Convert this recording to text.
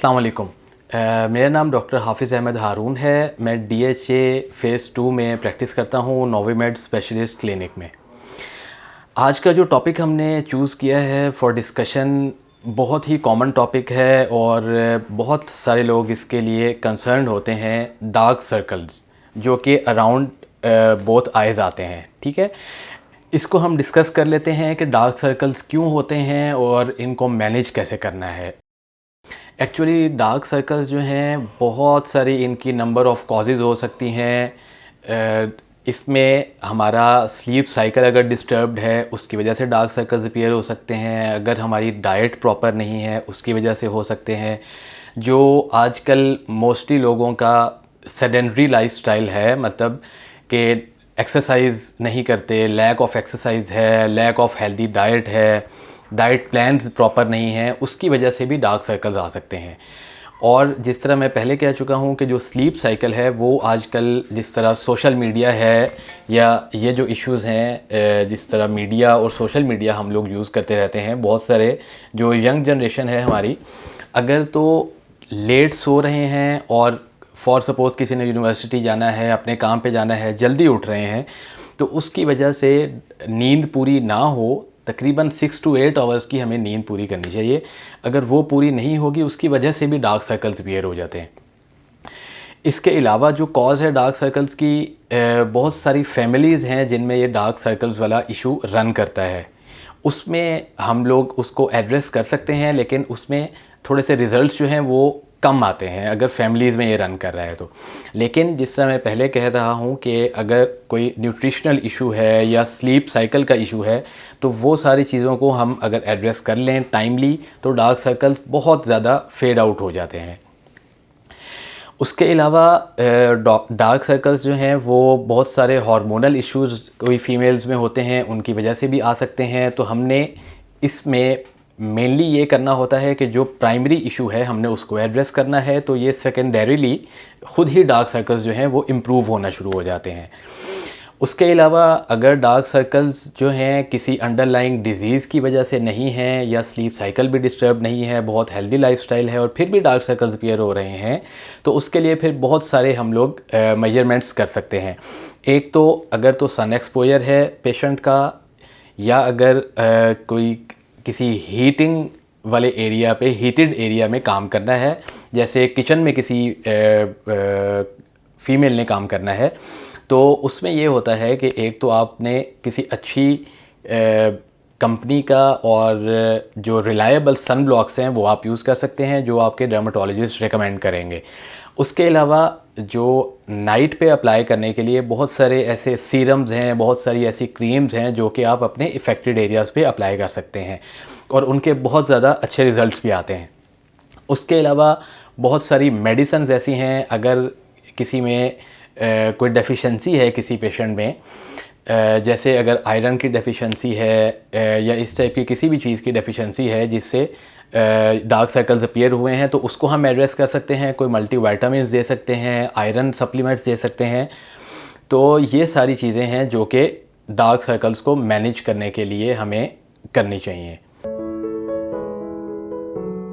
अस्सलाम वालेकुम। मेरा नाम डॉक्टर हाफिज़ अहमद हारून है। मैं DHA फ़ेज़ 2 में प्रैक्टिस करता हूँ नोवेमेड स्पेशलिस्ट क्लिनिक में। आज का जो टॉपिक हमने चूज़ किया है फॉर डिस्कशन बहुत ही कॉमन टॉपिक है और बहुत सारे लोग इसके लिए कंसर्न्ड होते हैं, डार्क सर्कल्स जो कि अराउंड बोथ आइज़ आते हैं। ठीक है, इसको हम डिस्कस कर लेते हैं कि डार्क सर्कल्स क्यों होते हैं और इनको मैनेज कैसे करना है। एक्चुअली डार्क सर्कल्स जो हैं बहुत सारी इनकी नंबर ऑफ़ कॉजेज़ हो सकती हैं। इसमें हमारा स्लीप साइकिल अगर डिस्टर्ब्ड है उसकी वजह से डार्क सर्कल्स अपीयर हो सकते हैं। अगर हमारी डाइट प्रॉपर नहीं है उसकी वजह से हो सकते हैं। जो आजकल मोस्टली लोगों का सेडेंटरी लाइफस्टाइल है, मतलब कि एक्सरसाइज नहीं करते, लैक ऑफ एक्सरसाइज है, लैक ऑफ हेल्दी डाइट है, डाइट प्लान्स प्रॉपर नहीं है, उसकी वजह से भी डार्क सर्कल्स आ सकते हैं। और जिस तरह मैं पहले कह चुका हूँ कि जो स्लीप साइकिल है वो आजकल जिस तरह सोशल मीडिया है या ये जो इश्यूज़ हैं, जिस तरह मीडिया और सोशल मीडिया हम लोग यूज़ करते रहते हैं, बहुत सारे जो यंग जनरेशन है हमारी, अगर तो लेट सो रहे हैं और फॉर सपोज़ किसी ने यूनिवर्सिटी जाना है, अपने काम पे जाना है, जल्दी उठ रहे हैं, तो उसकी वजह से नींद पूरी ना हो, तकरीबन 6 to 8 आवर्स की हमें नींद पूरी करनी चाहिए। अगर वो पूरी नहीं होगी उसकी वजह से भी डार्क सर्कल्स अपीयर हो जाते हैं। इसके अलावा जो कॉज़ है डार्क सर्कल्स की, बहुत सारी फैमिलीज़ हैं जिनमें ये डार्क सर्कल्स वाला इशू रन करता है। उसमें हम लोग उसको एड्रेस कर सकते हैं, लेकिन उसमें थोड़े से रिज़ल्ट्स जो हैं वो कम आते हैं अगर फैमिलीज़ में ये रन कर रहा है तो। लेकिन जिस तरह मैं पहले कह रहा हूँ कि अगर कोई न्यूट्रिशनल इशू है या स्लीप साइकिल का इशू है तो वो सारी चीज़ों को हम अगर एड्रेस कर लें टाइमली तो डार्क सर्कल्स बहुत ज़्यादा फेड आउट हो जाते हैं। उसके अलावा डार्क सर्कल्स जो हैं वो बहुत सारे हार्मोनल इश्यूज़ कोई फीमेल्स में होते हैं, उनकी वजह से भी आ सकते हैं। तो हमने इसमें मेनली ये करना होता है कि जो प्राइमरी इशू है हमने उसको एड्रेस करना है, तो ये सेकेंडरीली ख़ुद ही डार्क सर्कल्स जो हैं वो इम्प्रूव होना शुरू हो जाते हैं। उसके अलावा अगर डार्क सर्कल्स जो हैं किसी अंडरलाइंग डिज़ीज़ की वजह से नहीं हैं या स्लीप साइकिल भी डिस्टर्ब नहीं है, बहुत हेल्दी लाइफस्टाइल है और फिर भी डार्क सर्कल्स अपीयर हो रहे हैं, तो उसके लिए फिर बहुत सारे हम लोग मेजरमेंट्स कर सकते हैं। एक तो अगर तो सन एक्सपोजर है पेशेंट का, या अगर कोई किसी हीटिंग वाले एरिया पे, हीटेड एरिया में काम करना है, जैसे किचन में किसी फ़ीमेल ने काम करना है, तो उसमें ये होता है कि एक तो आपने किसी अच्छी कंपनी का और जो रिलायबल सन ब्लॉक्स हैं वो आप यूज़ कर सकते हैं जो आपके डर्मेटोलॉजिस्ट रेकमेंड करेंगे। उसके अलावा जो नाइट पे अप्लाई करने के लिए बहुत सारे ऐसे सीरम्स हैं, बहुत सारी ऐसी क्रीम्स हैं जो कि आप अपने इफ़ेक्टेड एरियाज़ पे अप्लाई कर सकते हैं और उनके बहुत ज़्यादा अच्छे रिज़ल्ट्स भी आते हैं। उसके अलावा बहुत सारी मेडिसिन्स ऐसी हैं, अगर किसी में कोई डेफिशिएंसी है किसी पेशेंट में, जैसे अगर आयरन की डेफिशिएंसी है या इस टाइप की किसी भी चीज़ की डेफिशिएंसी है जिससे डार्क सर्कल्स अपीयर हुए हैं, तो उसको हम एड्रेस कर सकते हैं। कोई मल्टीविटामिन्स दे सकते हैं, आयरन सप्लीमेंट्स दे सकते हैं। तो ये सारी चीज़ें हैं जो कि डार्क सर्कल्स को मैनेज करने के लिए हमें करनी चाहिए।